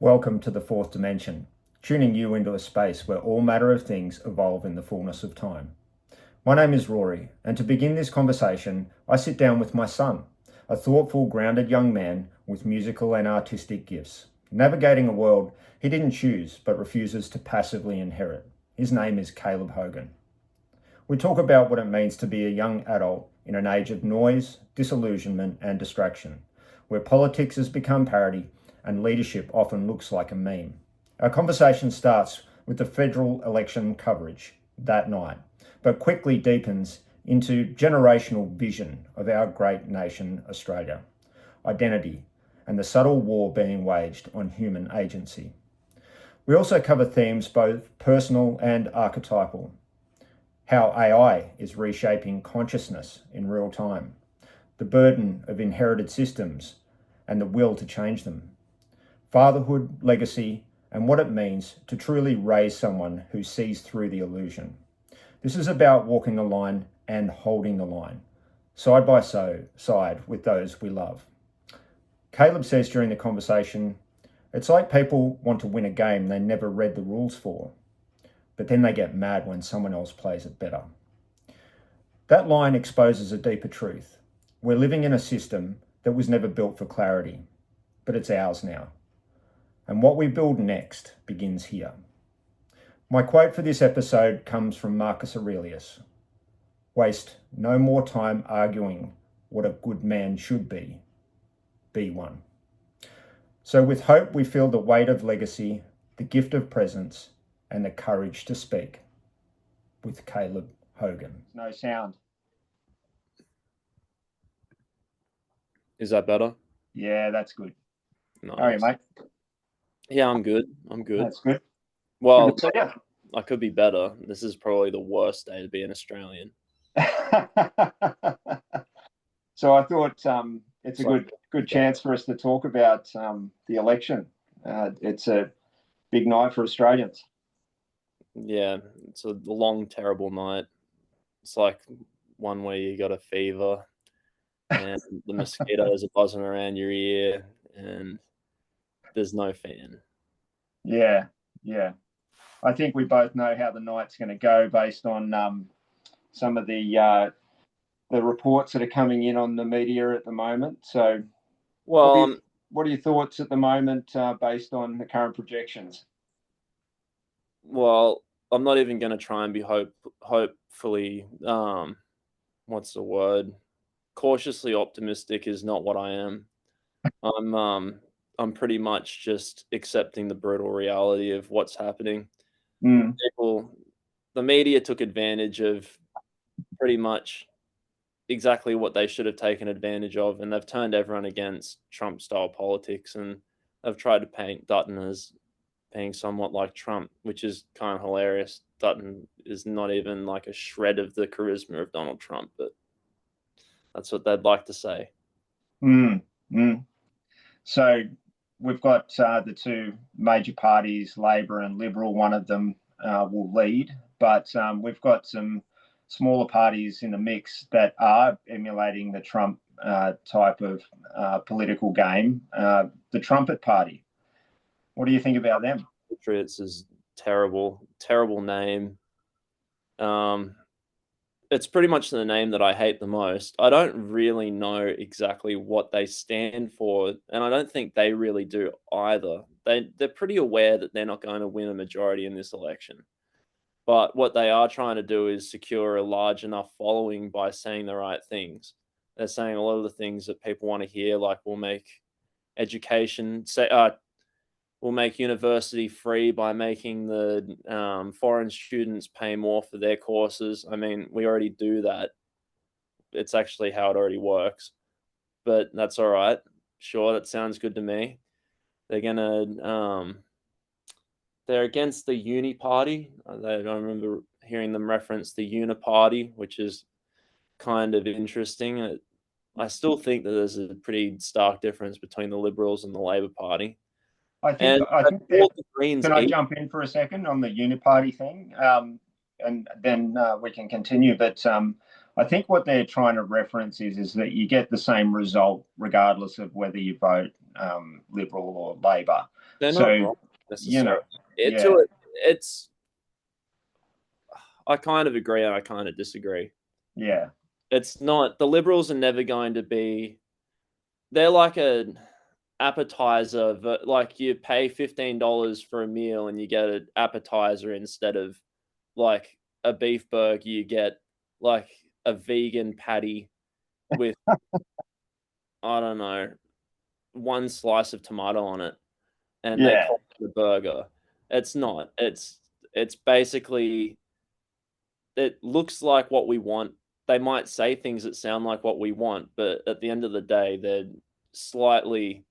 Welcome to the fourth dimension, tuning you into a space where all matter of things evolve in the fullness of time. My name is Rory, and to begin this conversation, I sit down with my son, a thoughtful, grounded young man with musical and artistic gifts, navigating a world he didn't choose but refuses to passively inherit. His name is Caleb Hogan. We talk about what it means to be a young adult in an age of noise, disillusionment, and distraction, where politics has become parody and leadership often looks like a meme. Our conversation starts with the federal election coverage that night, but quickly deepens into generational vision of our great nation, Australia, identity, and the subtle war being waged on human agency. We also cover themes both personal and archetypal, how AI is reshaping consciousness in real time, the burden of inherited systems and the will to change them, fatherhood, legacy, and what it means to truly raise someone who sees through the illusion. This is about walking the line and holding the line, side by side with those we love. Caleb says during the conversation, it's like people want to win a game they never read the rules for, but then they get mad when someone else plays it better. That line exposes a deeper truth. We're living in a system that was never built for clarity, but it's ours now. And what we build next begins here. My quote for this episode comes from Marcus Aurelius. Waste no more time arguing what a good man should be. Be one. So with hope we feel the weight of legacy, the gift of presence, and the courage to speak. With Caleb Hogan. No sound. Is that better? Yeah, that's good. Nice. How are you, mate? Yeah, I'm good. That's good. Well, Good to I could be better. This is probably the worst day to be an Australian. So I thought it's a good chance for us to talk about the election. It's a big night for Australians. Yeah, it's a long, terrible night. It's like one where you got a fever and the mosquitoes are buzzing around your ear and there's no fan. Yeah. I think we both know how the night's going to go based on some of the reports that are coming in on the media at the moment. So, well, what are your thoughts at the moment based on the current projections? Well, I'm not even going to try and be hopefully, what's the word? Cautiously optimistic is not what I am. I'm pretty much just accepting the brutal reality of what's happening. The media took advantage of pretty much exactly what they should have taken advantage of, and they've turned everyone against Trump-style politics, and they've tried to paint Dutton as being somewhat like Trump, which is kind of hilarious. Dutton is not even like a shred of the charisma of Donald Trump, but that's what they'd like to say. So we've got the two major parties, Labor and Liberal. One of them will lead, but we've got some smaller parties in the mix that are emulating the Trump type of political game. The Trumpet Party. What do you think about them? Patriots is terrible name. It's pretty much the name that I hate the most. I don't really know exactly what they stand for, and I don't think they really do either. They're pretty aware that they're not going to win a majority in this election. But what they are trying to do is secure a large enough following by saying the right things. They're saying a lot of the things that people want to hear, like we'll make education, we'll make university free by making the foreign students pay more for their courses. I mean, we already do that. It's actually how it already works. But that's all right. Sure, that sounds good to me. They're gonna they're against the Uni Party. I remember hearing them reference the Uniparty, which is kind of interesting. I still think that there's a pretty stark difference between the Liberals and the Labor Party. I think can I jump in for a second on the Uniparty thing? And then we can continue. But I think what they're trying to reference is that you get the same result regardless of whether you vote Liberal or Labor. They're So, not wrong you know, necessarily. yeah, It's I kind of agree and I kind of disagree. yeah, It's not the Liberals are never going to be. They're like an appetizer, but like you pay $15 for a meal and you get an appetizer instead of like a beef burger. You get like a vegan patty with I don't know one slice of tomato on it, and they yeah. call it a burger. It's not. It's basically it looks like what we want. They might say things that sound like what we want, but at the end of the day, they're slightly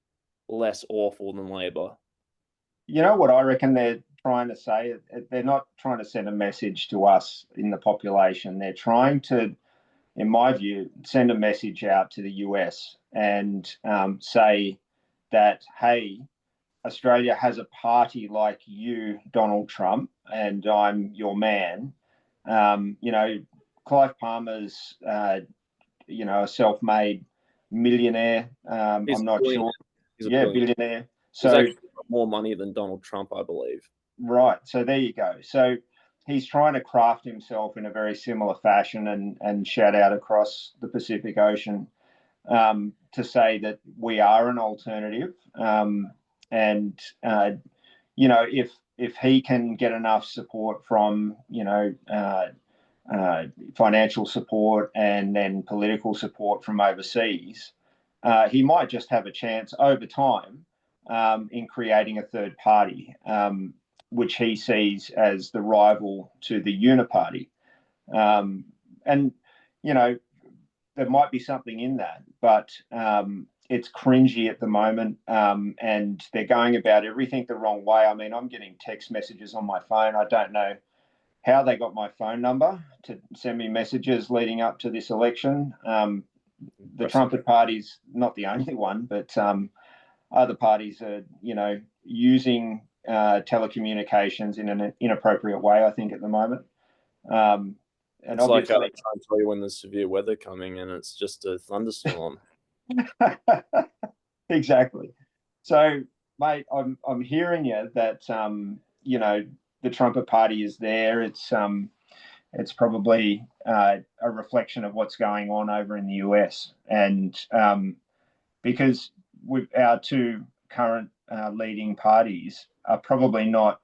less awful than Labor. You know what I reckon they're trying to say? They're not trying to send a message to us in the population. They're trying to, in my view, send a message out to the US and say that, hey, Australia has a party like you, Donald Trump, and I'm your man. Clive Palmer's, a self-made millionaire. He's I'm a not billionaire. sure. He's a Yeah, billionaire. billionaire. He's So, actually got more money than Donald Trump, I believe. right. So there you go. So he's trying to craft himself in a very similar fashion and shout out across the Pacific Ocean to say that we are an alternative. And if he can get enough support from financial support and then political support from overseas, he might just have a chance over time in creating a third party, which he sees as the rival to the uniparty. And there might be something in that, but it's cringy at the moment, and they're going about everything the wrong way. I mean, I'm getting text messages on my phone. I don't know how they got my phone number to send me messages leading up to this election. The Trumpet Party's not the only one, but other parties are, using telecommunications in an inappropriate way, I think, at the moment. And It's like obviously, trying to tell you when there's severe weather coming and it's just a thunderstorm. exactly. So, mate, I'm hearing you that the Trumpet Party is there. It's probably a reflection of what's going on over in the US, and because with our two current leading parties are probably not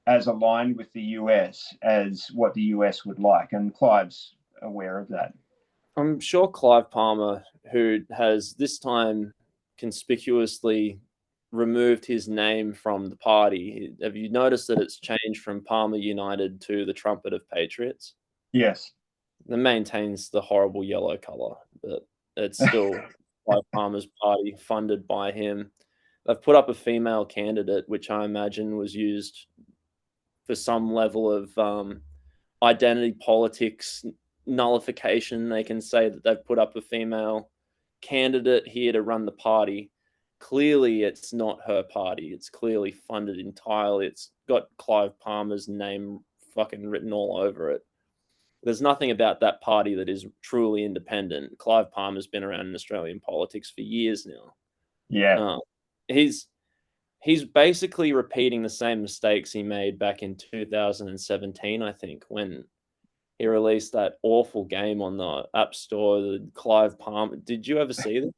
as aligned with the US as what the US would like, and Clive's aware of that. I'm sure Clive Palmer, who has this time conspicuously removed his name from the party, have you noticed that it's changed from Palmer United to the Trumpet of Patriots? Yes. It maintains the horrible yellow color, but it's still Clive Palmer's party funded by him. They've put up a female candidate, which I imagine was used for some level of identity politics nullification. They can say that they've put up a female candidate here to run the party. Clearly, it's not her party. It's clearly funded entirely. It's got Clive Palmer's name fucking written all over it. There's nothing about that party that is truly independent. Clive Palmer's been around in Australian politics for years now. Yeah. He's basically repeating the same mistakes he made back in 2017, I think, when he released that awful game on the App Store, the Clive Palmer. Did you ever see this?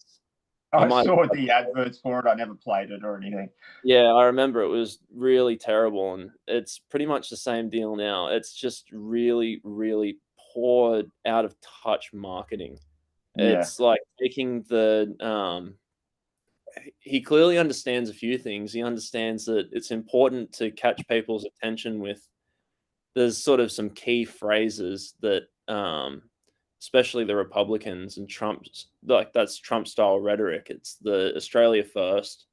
I saw the adverts for it. I never played it or anything. Yeah, I remember it was really terrible, and it's pretty much the same deal now. It's just really, really poor, out of touch marketing. Yeah. It's like taking he clearly understands a few things. He understands that it's important to catch people's attention with there's sort of some key phrases that especially the Republicans and Trump's like that's Trump style rhetoric. It's the Australia first.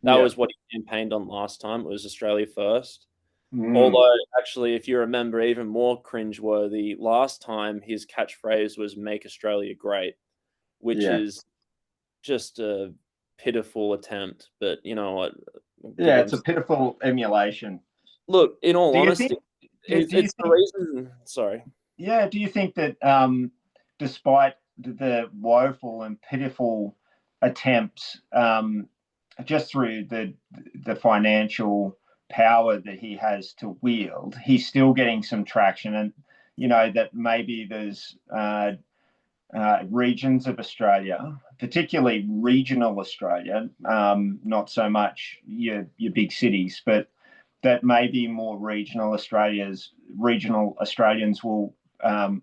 That Yeah. was what he campaigned on last time. It was Australia first. Mm. Although actually, if you remember, even more cringeworthy, last time his catchphrase was "Make Australia Great," which Yeah. is just a pitiful attempt. But you know what? Yeah, it's a pitiful emulation. Look, in all Do you honesty, think? Do you it's the think? reason. Sorry. Yeah. Do you think that despite the woeful and pitiful attempts, just through the financial power that he has to wield, he's still getting some traction. And that maybe there's regions of Australia, particularly regional Australia, not so much your big cities, but that maybe more regional Australians will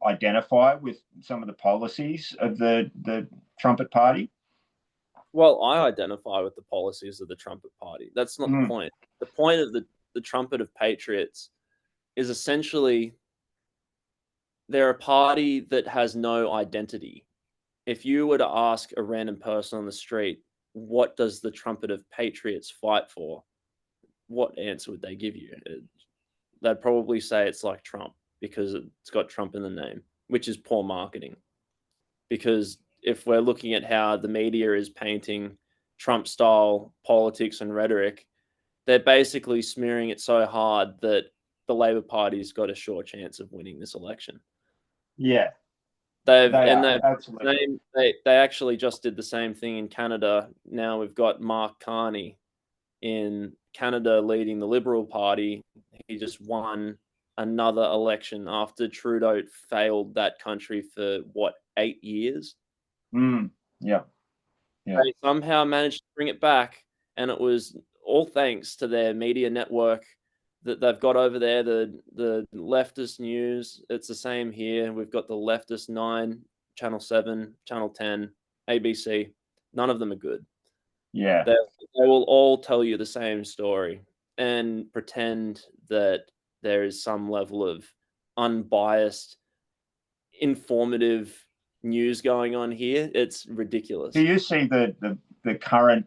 identify with some of the policies of the Trumpet Party. Well, I identify with the policies of the Trumpet Party. That's not the point. The point of the Trumpet of Patriots is essentially they're a party that has no identity. If you were to ask a random person on the street, what does the Trumpet of Patriots fight for? What answer would they give you? They'd probably say it's like Trump because it's got Trump in the name, which is poor marketing. Because if we're looking at how the media is painting Trump-style politics and rhetoric, they're basically smearing it so hard that the Labor Party's got a sure chance of winning this election. Yeah, they actually just did the same thing in Canada. Now we've got Mark Carney in Canada leading the Liberal Party. He just won another election after Trudeau failed that country for 8 years. Yeah. They somehow managed to bring it back, and it was all thanks to their media network that they've got over there, the leftist news. It's the same here. We've got the leftist 9, Channel 7, Channel 10, ABC. None of them are good. Yeah. They will all tell you the same story and pretend that there is some level of unbiased, informative news going on here. It's ridiculous. Do you see the current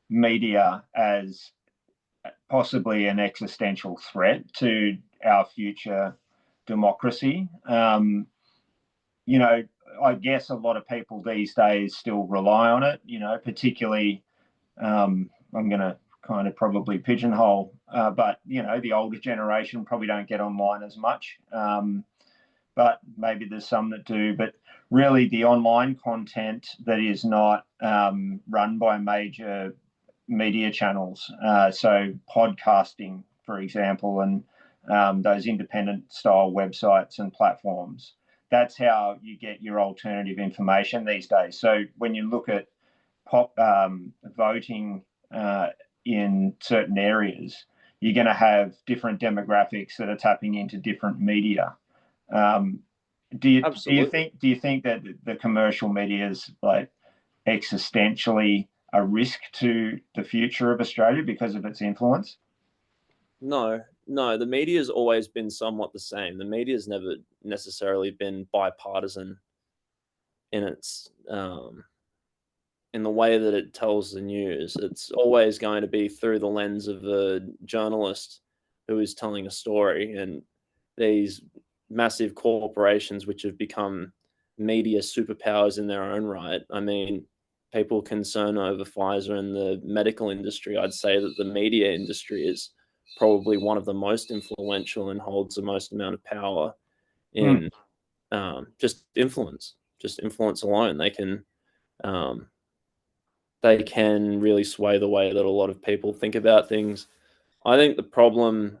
media as possibly an existential threat to our future democracy? I guess a lot of people these days still rely on it, particularly, I'm going to kind of probably pigeonhole, but, the older generation probably don't get online as much. But maybe there's some that do. But really, the online content that is not run by major media channels, so podcasting, for example, and those independent style websites and platforms, that's how you get your alternative information these days. So when you look at voting in certain areas, you're going to have different demographics that are tapping into different media. Do you think that the commercial media is like existentially a risk to the future of Australia because of its influence? No, the media has always been somewhat the same. The media has never necessarily been bipartisan in its in the way that it tells the news. It's always going to be through the lens of a journalist who is telling a story, and these massive corporations which have become media superpowers in their own right. I mean, people concerned over Pfizer and the medical industry. I'd say that the media industry is probably one of the most influential and holds the most amount of power in just influence alone. They can really sway the way that a lot of people think about things. I think the problem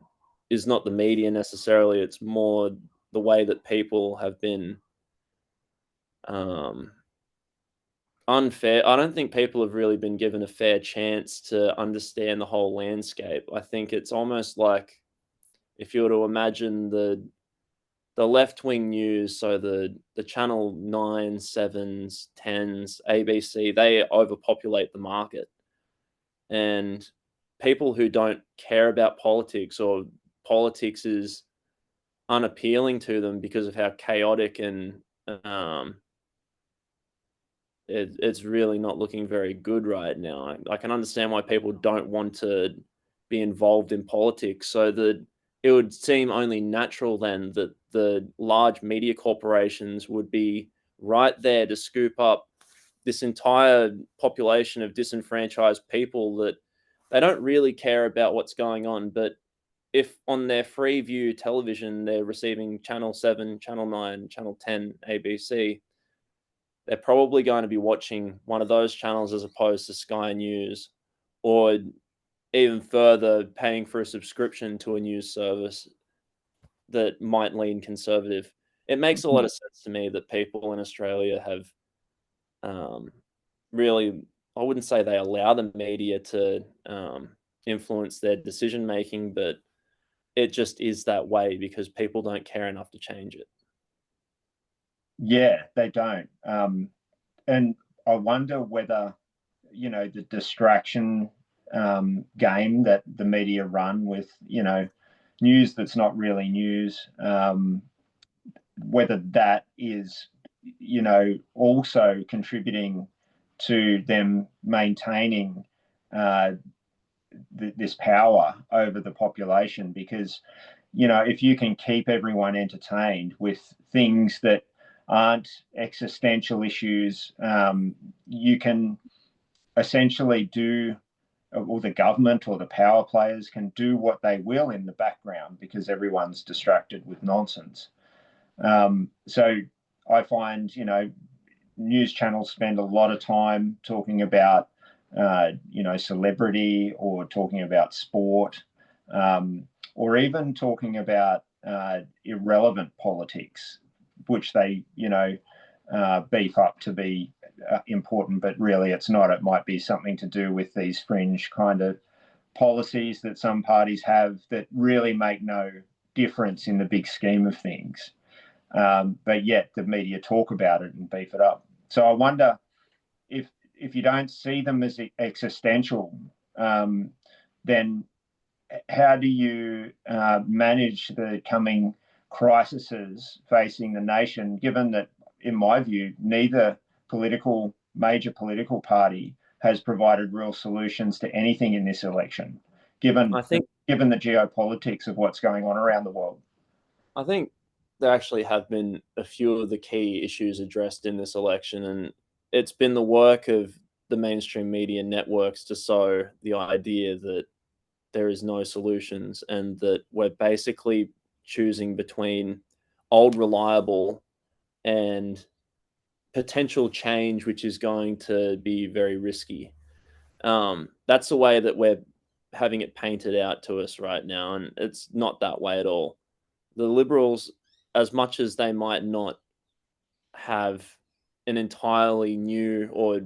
is not the media necessarily. It's more the way that people have been unfair. I don't think people have really been given a fair chance to understand the whole landscape. I think it's almost like if you were to imagine the left-wing news, so the Channel 9, 7s, 10s, ABC, they overpopulate the market. And people who don't care about politics, or politics is unappealing to them because of how chaotic and it's really not looking very good right now. I can understand why people don't want to be involved in politics, so that it would seem only natural then that the large media corporations would be right there to scoop up this entire population of disenfranchised people that they don't really care about what's going on, but if on their free view television they're receiving channel 7, channel 9, channel 10, ABC, they're probably going to be watching one of those channels as opposed to Sky News, or even further, paying for a subscription to a news service that might lean conservative. It makes a lot of sense to me that people in Australia have um, really, I wouldn't say they allow the media to influence their decision making, but it just is that way because people don't care enough to change it. Yeah, they don't. And I wonder whether, the distraction game that the media run with, news that's not really news, whether that is, also contributing to them maintaining uh, this power over the population. Because, if you can keep everyone entertained with things that aren't existential issues, you can essentially do, or the government or the power players can do what they will in the background because everyone's distracted with nonsense. So I find, news channels spend a lot of time talking about, celebrity, or talking about sport, or even talking about irrelevant politics, which they, beef up to be important, but really it's not. It might be something to do with these fringe kind of policies that some parties have that really make no difference in the big scheme of things. But yet the media talk about it and beef it up. So I wonder if you don't see them as existential, then how do you manage the coming crises facing the nation, given that, in my view, neither major political party has provided real solutions to anything in this election, given I think given the geopolitics of what's going on around the world? I think there actually have been a few of the key issues addressed in this election, and it's been the work of the mainstream media networks to sow the idea that there is no solutions and that we're basically choosing between old reliable and potential change, which is going to be very risky. That's the way that we're having it painted out to us right now, and it's not that way at all. The Liberals, as much as they might not have an entirely new, or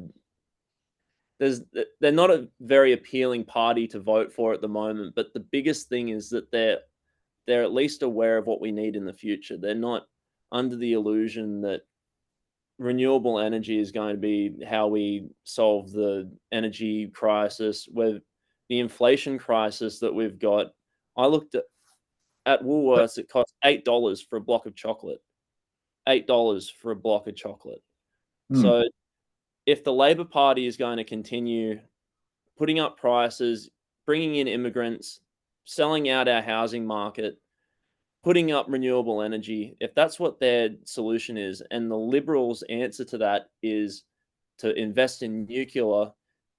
there's they're not a very appealing party to vote for at the moment, but the biggest thing is that they're at least aware of what we need in the future. They're not under the illusion that renewable energy is going to be how we solve the energy crisis, with the inflation crisis that we've got. I looked at Woolworths, it costs $8 for a block of chocolate. $8 for a block of chocolate. Hmm. So if the Labor Party is going to continue putting up prices, bringing in immigrants, selling out our housing market, putting up renewable energy, if that's what their solution is, and the Liberals' answer to that is to invest in nuclear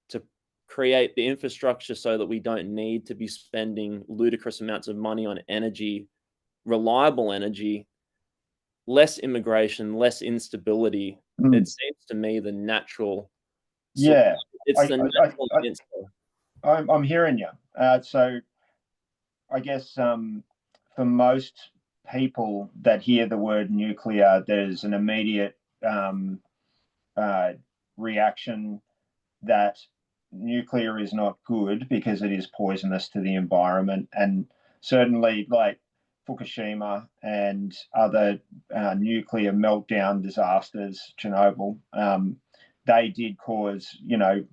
to create the infrastructure so that we don't need to be spending ludicrous amounts of money on energy, reliable energy, less immigration, less instability. Hmm. It seems to me the natural solution. Yeah, It's I, the I, natural I, answer. I'm hearing you. So I guess, for most people that hear the word nuclear, there's an immediate um, uh, reaction that nuclear is not good because it is poisonous to the environment. And certainly, like Fukushima and other nuclear meltdown disasters, Chernobyl, they did cause,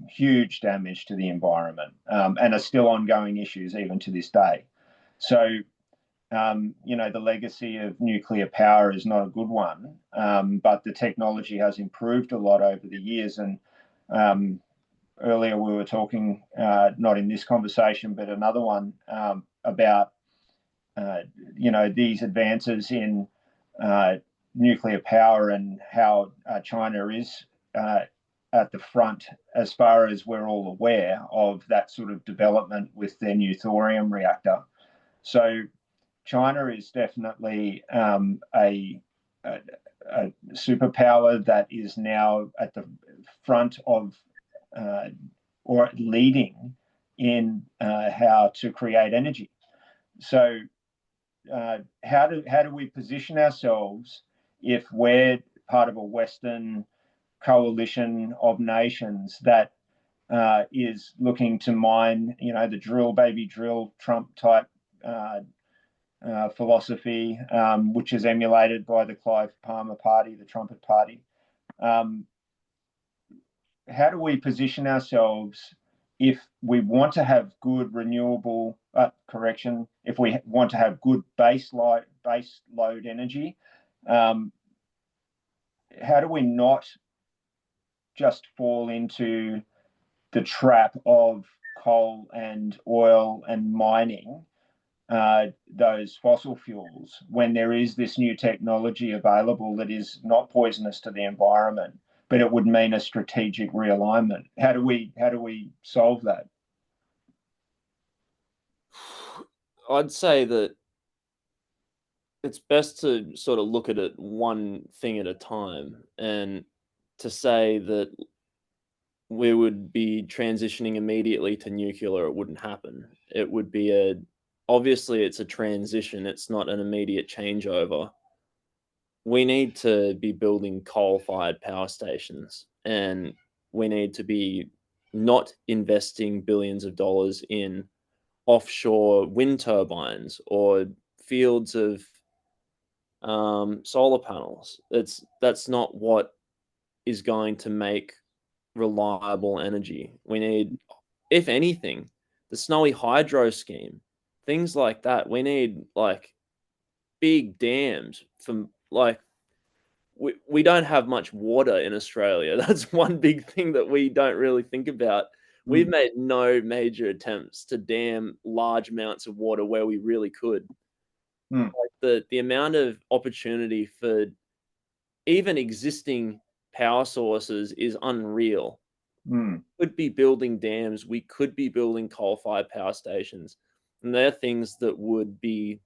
huge damage to the environment, and are still ongoing issues even to this day. So, the legacy of nuclear power is not a good one, but the technology has improved a lot over the years. And um, earlier we were talking, not in this conversation, but another one, about, these advances in uh, nuclear power, and how China is at the front, as far as we're all aware, of that sort of development with their new thorium reactor. So China is definitely a superpower that is now at the front of or leading in how to create energy. So how do we position ourselves if we're part of a Western coalition of nations that is looking to mine, the drill baby drill Trump type philosophy, which is emulated by the Clive Palmer party, the Trumpet party. How do we position ourselves if we want to have good renewable if we want to have good base load energy, how do we not just fall into the trap of coal and oil and mining those fossil fuels when there is this new technology available that is not poisonous to the environment, but it would mean a strategic realignment? How do we solve that? I'd say that it's best to sort of look at it one thing at a time, and to say that we would be transitioning immediately to nuclear, it wouldn't happen. It would be obviously it's a transition, it's not an immediate changeover. We need to be building coal-fired power stations, and we need to be not investing billions of dollars in offshore wind turbines or fields of solar panels. That's not what is going to make reliable energy. We need, if anything, the snowy hydro scheme, things like that. We need like big dams from like we don't have much water in Australia. That's one big thing that we don't really think about. We've made no major attempts to dam large amounts of water where we really could. Like the amount of opportunity for even existing power sources is unreal. We could be building dams, we could be building coal-fired power stations, and they're things that would be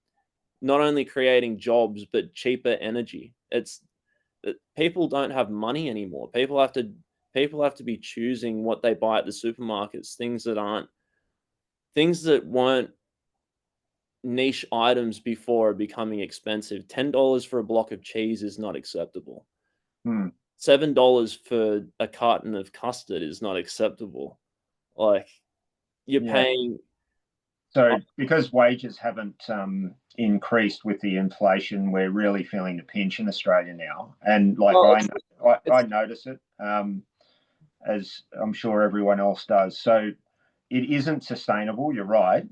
not only creating jobs but cheaper energy. It's that people don't have money anymore. People have to be choosing what they buy at the supermarkets, things that weren't niche items before are becoming expensive. $10 for a block of cheese is not acceptable. $7 for a carton of custard is not acceptable. Like you're paying. So because wages haven't increased with the inflation, we're really feeling the pinch in Australia now. And like I notice it, as I'm sure everyone else does. So it isn't sustainable. You're right.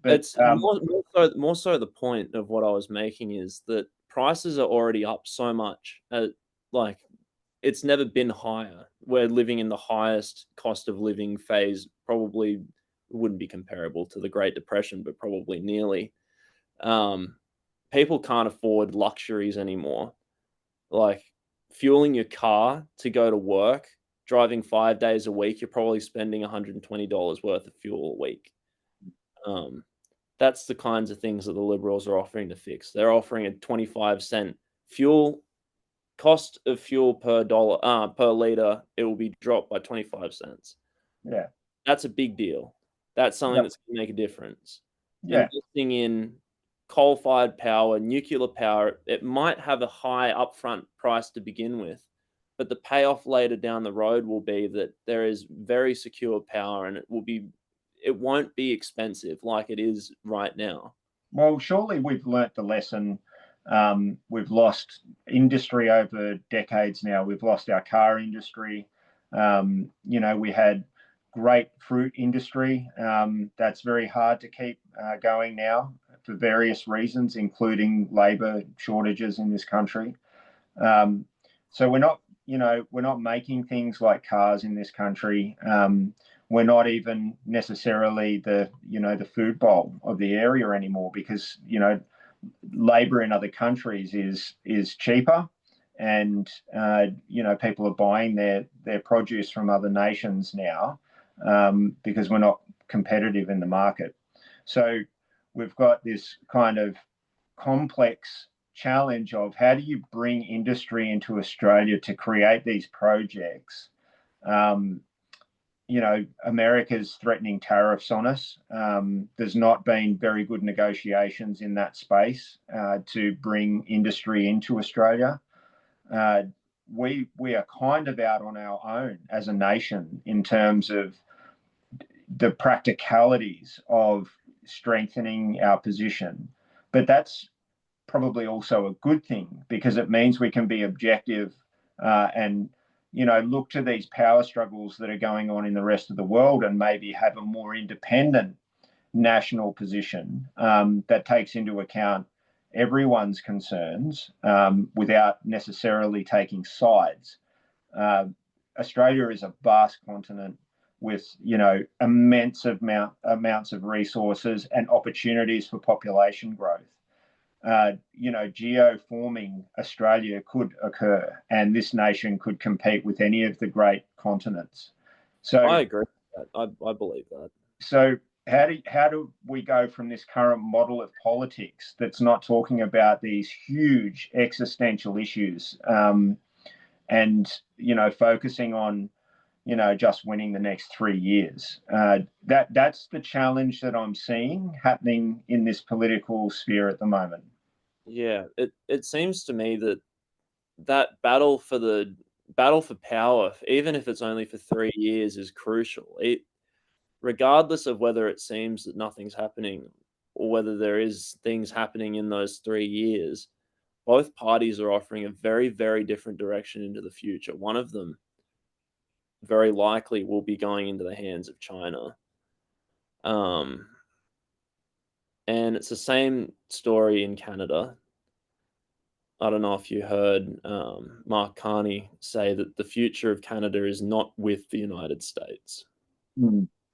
But it's more so the point of what I was making is that prices are already up so much. Like it's never been higher. We're living in the highest cost of living phase. Probably wouldn't be comparable to the Great Depression, but probably nearly. People can't afford luxuries anymore. Like fueling your car to go to work, driving 5 days a week, you're probably spending $120 worth of fuel a week. That's the kinds of things that the Liberals are offering to fix. They're offering a 25-cent fuel cost of fuel per liter. It will be dropped by 25 cents. Yeah, that's a big deal. That's something that's going to make a difference. Yeah. Investing in coal-fired power, nuclear power, it might have a high upfront price to begin with, but the payoff later down the road will be that there is very secure power, and it won't be expensive like it is right now. Well, surely we've learnt the lesson. We've lost industry over decades now. We've lost our car industry. We had great fruit industry. That's very hard to keep going now for various reasons, including labor shortages in this country. So we're not making things like cars in this country. We're not even necessarily the food bowl of the area anymore because labor in other countries is cheaper, and people are buying their produce from other nations now because we're not competitive in the market. So we've got this kind of complex challenge of how do you bring industry into Australia to create these projects. America's threatening tariffs on us. There's not been very good negotiations in that space to bring industry into Australia. We are kind of out on our own as a nation in terms of the practicalities of strengthening our position. But that's probably also a good thing because it means we can be objective and look to these power struggles that are going on in the rest of the world and maybe have a more independent national position that takes into account everyone's concerns without necessarily taking sides. Australia is a vast continent with immense amounts of resources and opportunities for population growth. Geoforming Australia could occur, and this nation could compete with any of the great continents. So I agree with that. I believe that. So how do we go from this current model of politics that's not talking about these huge existential issues and focusing on just winning the next 3 years? That's the challenge that I'm seeing happening in this political sphere at the moment. Yeah, it seems to me that that battle for power, even if it's only for 3 years, is crucial. Regardless of whether it seems that nothing's happening or whether there is things happening in those 3 years, both parties are offering a very, very different direction into the future. One of them very likely will be going into the hands of China. And it's the same story in Canada. I don't know if you heard Mark Carney say that the future of Canada is not with the United States.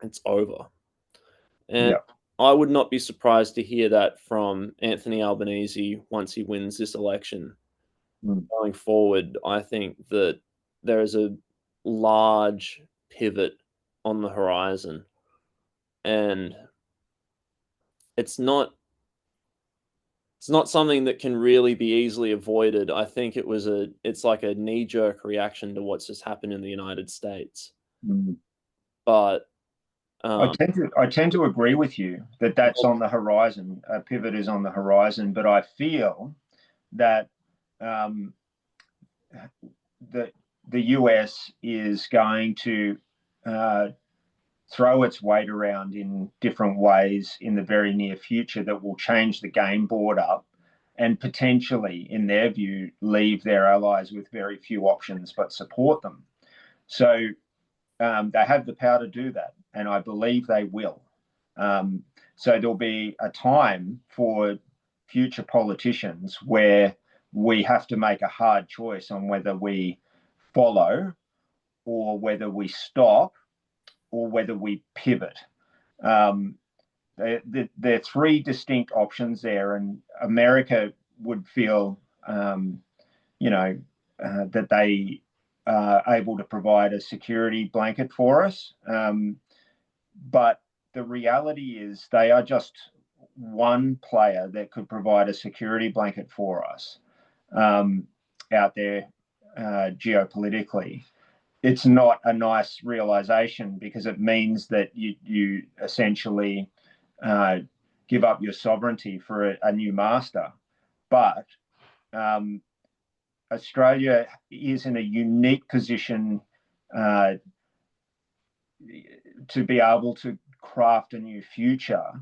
It's over. And I would not be surprised to hear that from Anthony Albanese once he wins this election. Going forward, I think that there is a large pivot on the horizon, and it's not something that can really be easily avoided. I think it's like a knee-jerk reaction to what's just happened in the United States. But I tend to agree with you that that's on the horizon. A pivot is on the horizon, but I feel that the US is going to throw its weight around in different ways in the very near future that will change the game board up and potentially, in their view, leave their allies with very few options but support them. So they have the power to do that, and I believe they will. So there'll be a time for future politicians where we have to make a hard choice on whether we follow or whether we stop or whether we pivot. There are three distinct options there, and America would feel, that they are able to provide a security blanket for us. But the reality is they are just one player that could provide a security blanket for us out there geopolitically. It's not a nice realization because it means that you essentially give up your sovereignty for a new master. But Australia is in a unique position to be able to craft a new future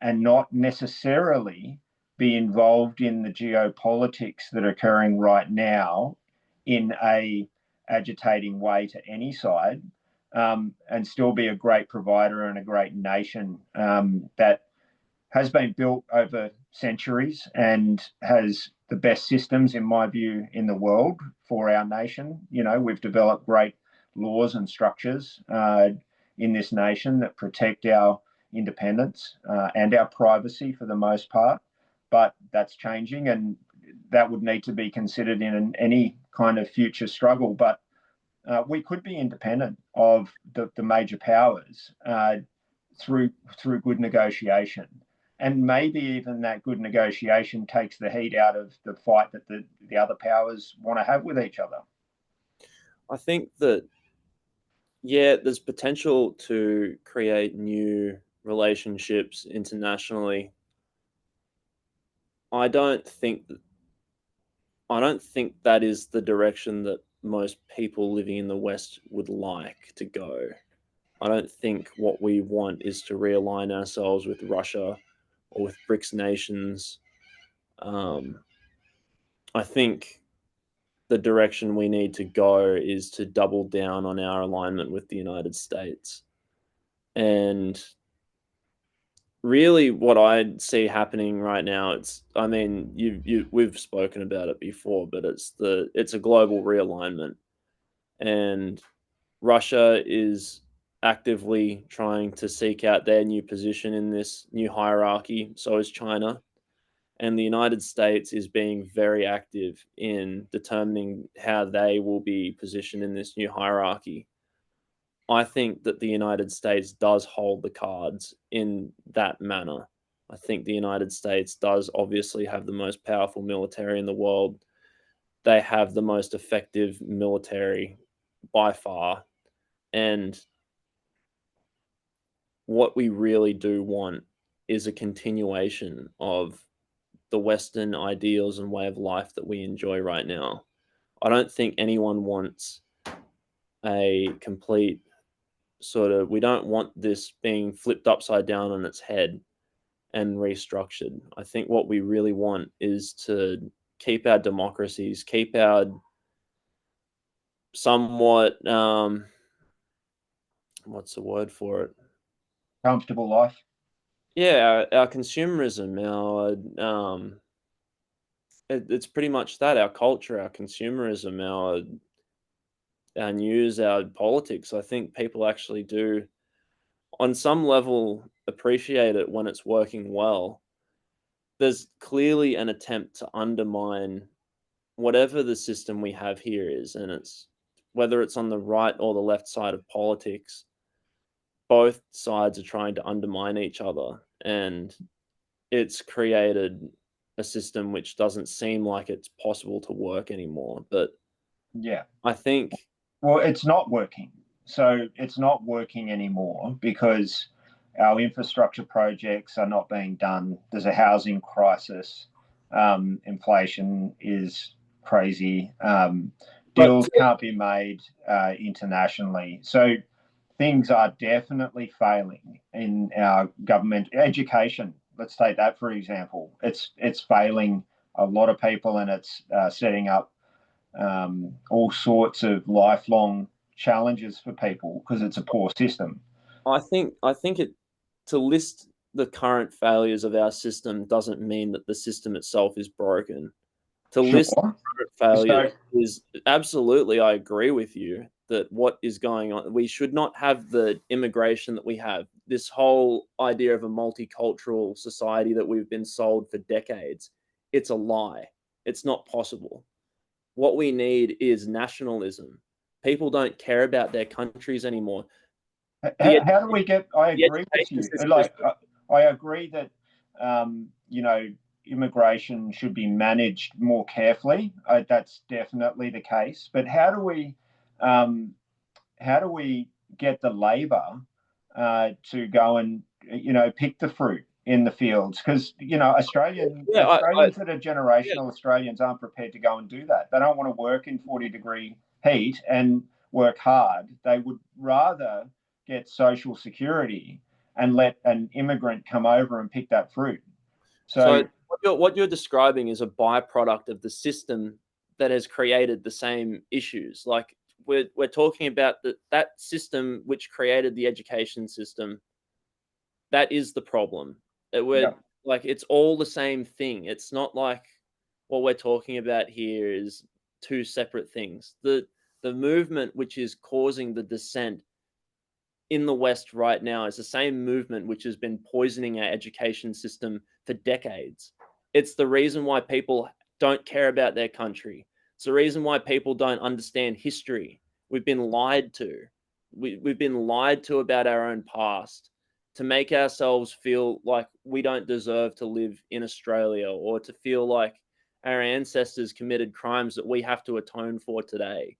and not necessarily be involved in the geopolitics that are occurring right now in a agitating way to any side, and still be a great provider and a great nation that has been built over centuries and has the best systems, in my view, in the world for our nation. We've developed great laws and structures in this nation that protect our independence and our privacy for the most part, but that's changing, and that would need to be considered in any kind of future struggle. But we could be independent of the major powers through good negotiation. and maybe even that good negotiation takes the heat out of the fight that the other powers want to have with each other. I think that, yeah, there's potential to create new relationships internationally. I don't think that is the direction that most people living in the West would like to go. I don't think what we want is to realign ourselves with Russia or with BRICS nations. Um, I think the direction we need to go is to double down on our alignment with the United States. And really what I see happening right now, I mean, we've spoken about it before, but it's a global realignment, and Russia is actively trying to seek out their new position in this new hierarchy. So is China. And the United States is being very active in determining how they will be positioned in this new hierarchy. I think that the United States does hold the cards in that manner. I think the United States does obviously have the most powerful military in the world. They have the most effective military by far. And what we really do want is a continuation of the Western ideals and way of life that we enjoy right now. I don't think anyone wants a complete we don't want this being flipped upside down on its head and restructured. I think what we really want is to keep our democracies, keep our somewhat, what's the word for it? Comfortable life. Yeah, our consumerism, it's pretty much that, our culture, our consumerism, our news, our politics. I think people actually do, on some level, appreciate it when it's working well. There's clearly an attempt to undermine whatever the system we have here is, and it's whether it's on the right or the left side of politics, both sides are trying to undermine each other, and it's created a system which doesn't seem like it's possible to work anymore. But Yeah. I think, Well, it's not working. So it's not working anymore because our infrastructure projects are not being done. There's a housing crisis. Inflation is crazy. but Deals can't be made internationally. So things are definitely failing in our government education. Let's take that for example. It's failing a lot of people, and it's setting up all sorts of lifelong challenges for people because it's a poor system. I think it to list the current failures of our system doesn't mean that the system itself is broken. To list Sure. current failures So, is absolutely, I agree with you that what is going on, we should not have the immigration that we have. This whole idea of a multicultural society that we've been sold for decades, it's a lie. It's not possible. What we need is nationalism. People don't care about their countries anymore. The, how do we get? I the agree with education you. system is, Like, I agree that you know immigration should be managed more carefully. That's definitely the case. But um, how do we get the labour to go and pick the fruit in the fields? Because yeah, Australians that are yeah, generational Australians aren't prepared to go and do that. They don't want to work in 40-degree heat and work hard. They would rather get social security and let an immigrant come over and pick that fruit. So so what you're describing is a byproduct of the system that has created the same issues. Like we're talking about that system which created the education system. That is the problem. We're yeah, like it's all the same thing. It's not like what we're talking about here is two separate things. The movement which is causing the dissent in the West right now is the same movement which has been poisoning our education system for decades. It's the reason why people don't care about their country. It's the reason why people don't understand history. We've been lied to. We've been lied to about our own past to make ourselves feel like we don't deserve to live in Australia, or to feel like our ancestors committed crimes that we have to atone for today.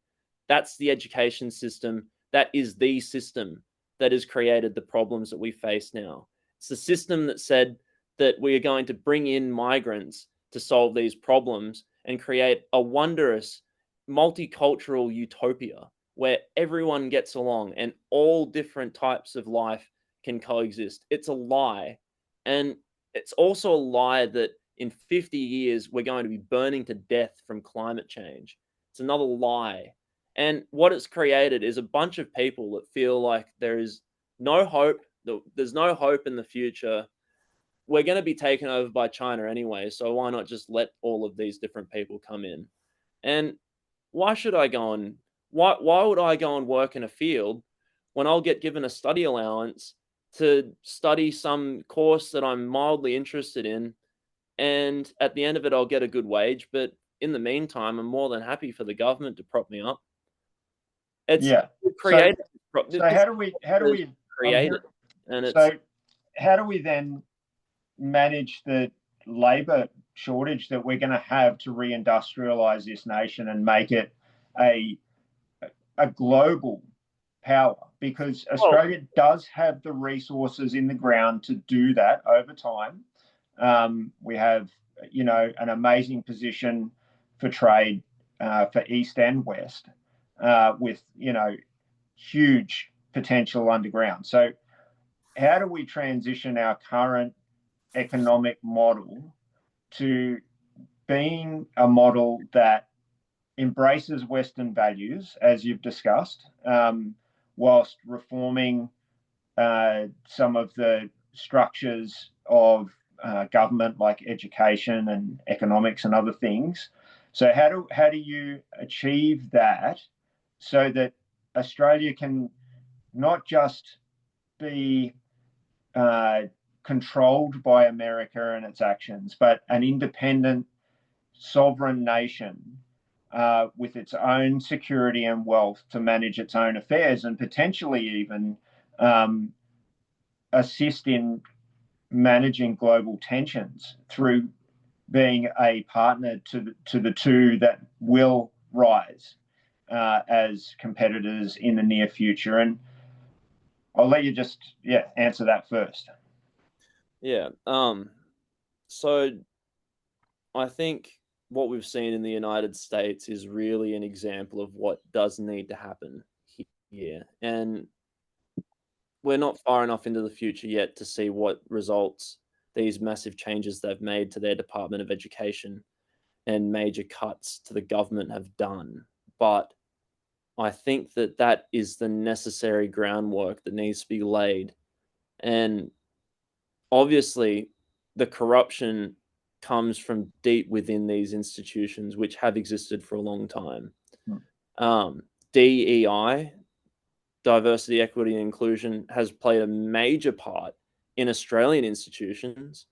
That's the education system. That is the system that has created the problems that we face now. It's the system that said that we are going to bring in migrants to solve these problems and create a wondrous multicultural utopia where everyone gets along and all different types of life can coexist. It's a lie. And it's also a lie that in 50 years we're going to be burning to death from climate change. It's another lie. And what it's created is a bunch of people that feel like there is no hope, there's no hope in the future. We're going to be taken over by China anyway, so why not just let all of these different people come in? And why should I go and why would I go and work in a field when I'll get given a study allowance to study some course that I'm mildly interested in, and at the end of it I'll get a good wage, but in the meantime I'm more than happy for the government to prop me up. It's Yeah. So created. so how do we I'm created, here. and it's So how do we then manage the labor shortage that we're going to have to reindustrialize this nation and make it a global power? Because well, Australia does have the resources in the ground to do that over time. We have, an amazing position for trade for East and West, with huge potential underground. So, how do we transition our current economic model to being a model that embraces Western values, as you've discussed, whilst reforming some of the structures of government, like education and economics and other things? So how do you achieve that so that Australia can not just be controlled by America and its actions, but an independent, sovereign nation with its own security and wealth to manage its own affairs, and potentially even um, assist in managing global tensions through being a partner to the two that will rise as competitors in the near future? And I'll let you just answer that first. yeah. So I think what we've seen in the United States is really an example of what does need to happen here. And we're not far enough into the future yet to see what results these massive changes they've made to their Department of Education and major cuts to the government have done. But I think that that is the necessary groundwork that needs to be laid. And obviously, the corruption comes from deep within these institutions, which have existed for a long time. DEI, diversity, equity, and inclusion, has played a major part in Australian institutions.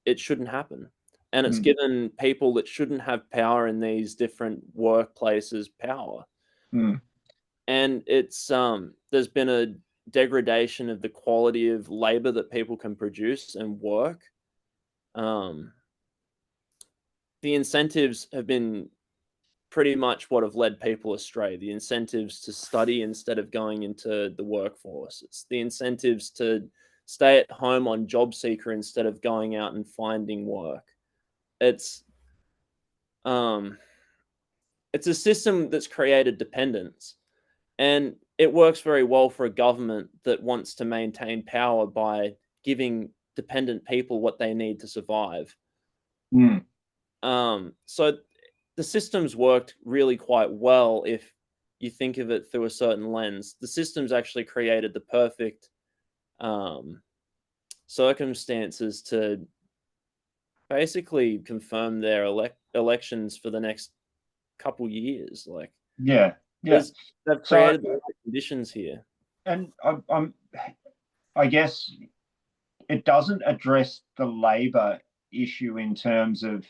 It shouldn't happen. And it's given people that shouldn't have power in these different workplaces power. And it's there's been a degradation of the quality of labor that people can produce and work. The incentives have been pretty much what have led people astray. The incentives to study instead of going into the workforce. It's the incentives to stay at home on job seeker instead of going out and finding work. It's a system that's created dependence, and it works very well for a government that wants to maintain power by giving dependent people what they need to survive. So the system's worked really quite well if you think of it through a certain lens. The system's actually created the perfect circumstances to basically confirm their elections for the next couple years. Like, Yeah. they've So, created the right conditions here. and I guess it doesn't address the labor issue in terms of,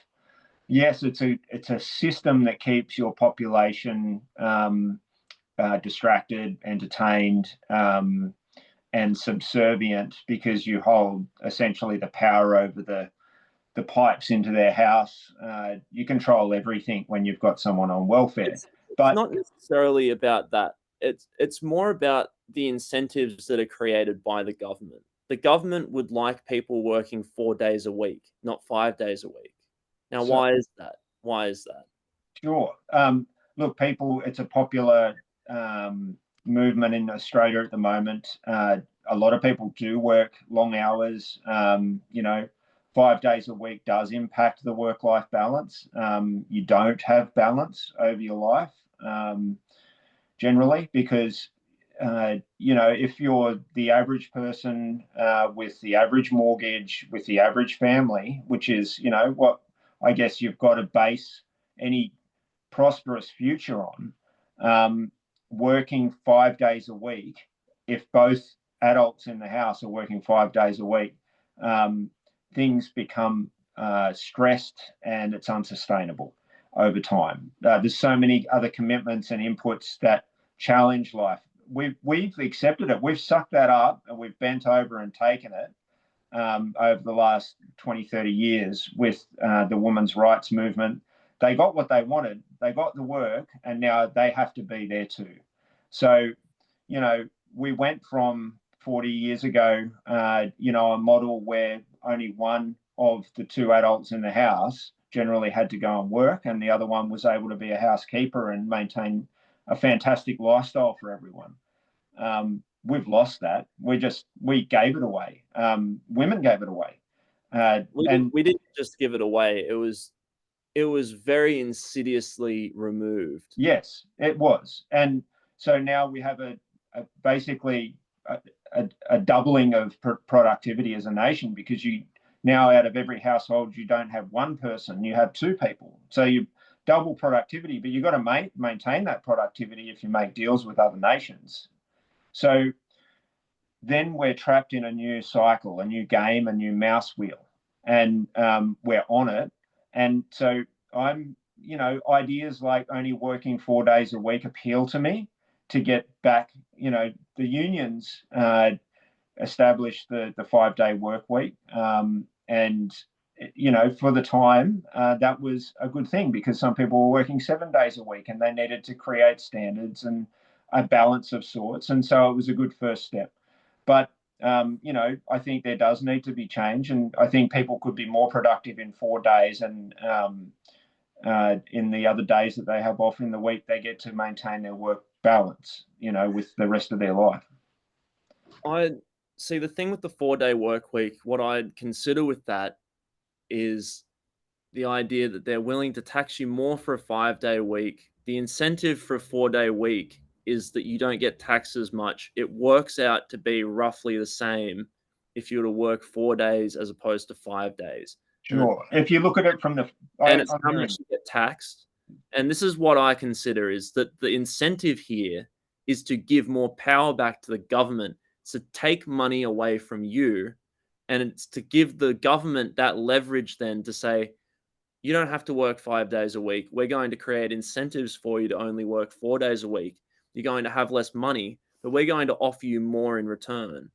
yes, it's a system that keeps your population distracted, entertained, and subservient because you hold essentially the power over the pipes into their house. You control everything when you've got someone on welfare. It's But not necessarily about that. It's more about the incentives that are created by the government. The government would like people working 4 days a week, not 5 days a week. Now, so, why is that? Why is that? sure. Look, people, it's a popular movement in Australia at the moment. A lot of people do work long hours. 5 days a week does impact the work-life balance. You don't have balance over your life generally because if you're the average person with the average mortgage, with the average family, which is, what I guess you've got to base any prosperous future on, working 5 days a week, if both adults in the house are working 5 days a week, things become stressed and it's unsustainable over time. There's so many other commitments and inputs that challenge life. We've accepted it. We've sucked that up and we've bent over and taken it over the last 20, 30 years with the women's rights movement. They got what they wanted. They got the work, and now they have to be there too. So, we went from 40 years ago, a model where only one of the two adults in the house generally had to go and work, and the other one was able to be a housekeeper and maintain a fantastic lifestyle for everyone. We've lost that. We gave it away. Women gave it away. We didn't just give it away. It was very insidiously removed. Yes, it was. And so now we have basically a doubling of productivity as a nation because you now out of every household, you don't have one person, you have two people. So you double productivity, but you've got to maintain that productivity if you make deals with other nations. So then we're trapped in a new cycle, a new game, a new mouse wheel, and we're on it. And so ideas like only working 4 days a week appeal to me to get back. The unions established the 5-day work week, and for the time that was a good thing because some people were working 7 days a week and they needed to create standards and a balance of sorts, and so it was a good first step. But I think there does need to be change, and I think people could be more productive in 4 days, and in the other days that they have off in the week, they get to maintain their work balance, with the rest of their life. I see the thing with the 4 day work week, what I'd consider with that is the idea that they're willing to tax you more for a 5 day week. The incentive for a 4 day week is that you don't get taxed as much. It works out to be roughly the same if you were to work 4 days as opposed to 5 days. Sure. If you look at it from it's how much you get taxed. And this is what I consider is that the incentive here is to give more power back to the government, to take money away from you, and it's to give the government that leverage then to say, you don't have to work 5 days a week. We're going to create incentives for you to only work 4 days a week. You're going to have less money, but we're going to offer you more in return.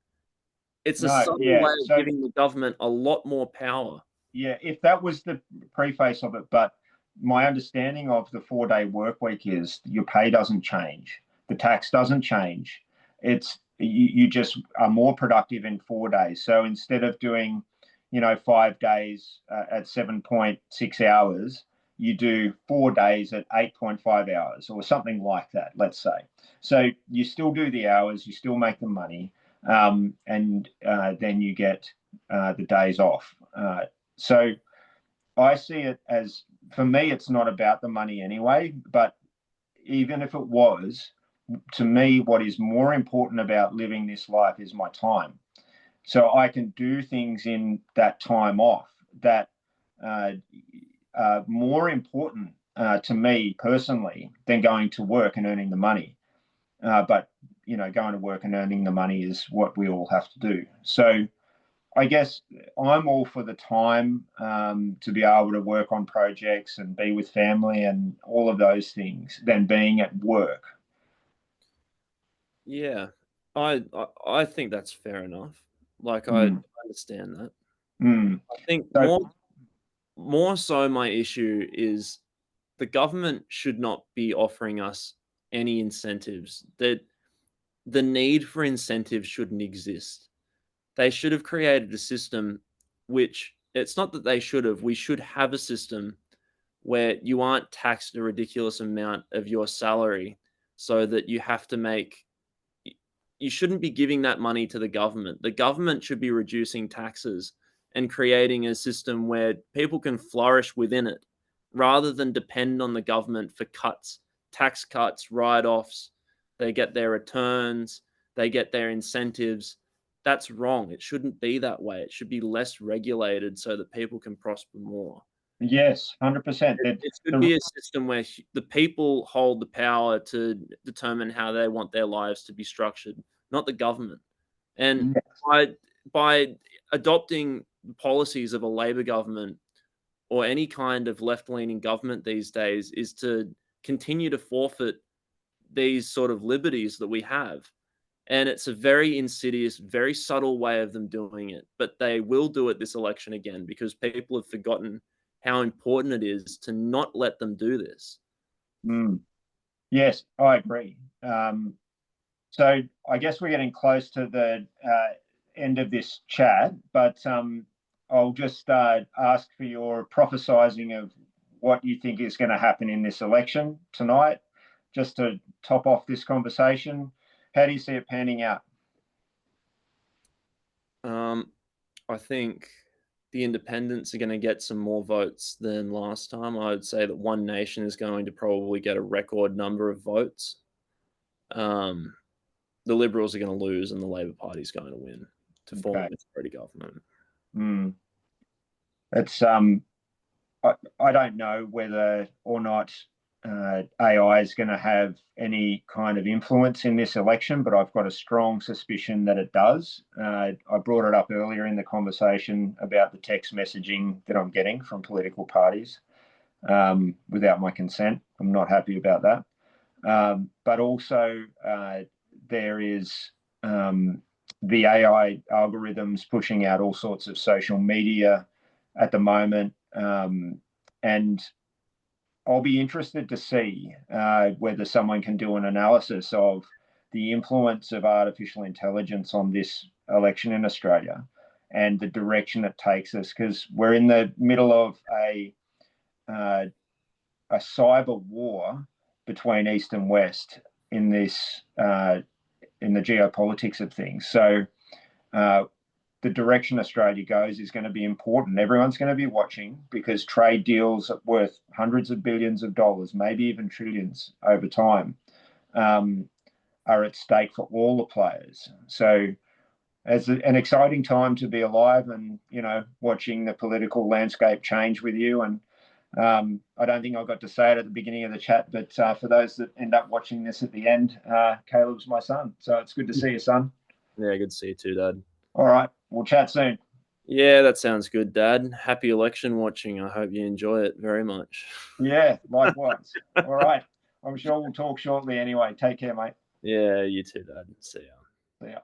It's a subtle way of giving the government a lot more power. Yeah, if that was the preface of it, but my understanding of the 4-day work week is your pay doesn't change, the tax doesn't change. It's you just are more productive in 4 days. So instead of doing, 5 days at 7.6 hours, you do 4 days at 8.5 hours or something like that, let's say. So you still do the hours, you still make the money, and then you get the days off. So I see it as, for me, it's not about the money anyway, but even if it was, to me, what is more important about living this life is my time. So I can do things in that time off that are more important to me personally than going to work and earning the money. But, going to work and earning the money is what we all have to do. So I guess I'm all for the time to be able to work on projects and be with family and all of those things than being at work. Yeah. I think that's fair enough. Like, I Mm, understand that. mm. I think So, more so my issue is the government should not be offering us any incentives. That the need for incentives shouldn't exist. They should have created a system which it's not that they should have, we should have a system where you aren't taxed a ridiculous amount of your salary so that you have to make you shouldn't be giving that money to the government. The government should be reducing taxes and creating a system where people can flourish within it rather than depend on the government for cuts, tax cuts, write offs. They get their returns, they get their incentives. That's wrong. It shouldn't be that way. It should be less regulated so that people can prosper more. yes, 100%. It should be a system where the people hold the power to determine how they want their lives to be structured, not the government. And Yes. by by adopting policies of a Labor government or any kind of left-leaning government these days is to continue to forfeit these sort of liberties that we have. And it's a very insidious, very subtle way of them doing it. But they will do it this election again because people have forgotten how important it is to not let them do this. Mm, yes, I agree. So I guess we're getting close to the end of this chat, but I'll just ask for your prophesizing of what you think is going to happen in this election tonight, just to top off this conversation. How do you see it panning out? Um, I think the independents are going to get some more votes than last time. I would say that One Nation is going to probably get a record number of votes. Um, the Liberals are going to lose, and the Labor Party is going to win to form Okay. a majority government. Mm. It's I don't know whether or not AI is going to have any kind of influence in this election, but I've got a strong suspicion that it does. I brought it up earlier in the conversation about the text messaging that I'm getting from political parties without my consent. I'm not happy about that. But also, there is the AI algorithms pushing out all sorts of social media at the moment. And I'll be interested to see whether someone can do an analysis of the influence of artificial intelligence on this election in Australia and the direction it takes us, because we're in the middle of uh, a cyber war between East and West in this in the geopolitics of things. So uh, the direction Australia goes is going to be important. Everyone's going to be watching because trade deals worth hundreds of billions of dollars, maybe even trillions over time, um, are at stake for all the players. So it's an exciting time to be alive and, watching the political landscape change with you. And I don't think I got to say it at the beginning of the chat, but for those that end up watching this at the end, Caleb's my son. So it's good to see you, son. Yeah, good to see you too, Dad. All right. We'll chat soon. Yeah, that sounds good, Dad. Happy election watching. I hope you enjoy it very much. Yeah, likewise. All right. I'm sure we'll talk shortly anyway. Take care, mate. Yeah, you too, Dad. See ya. See ya.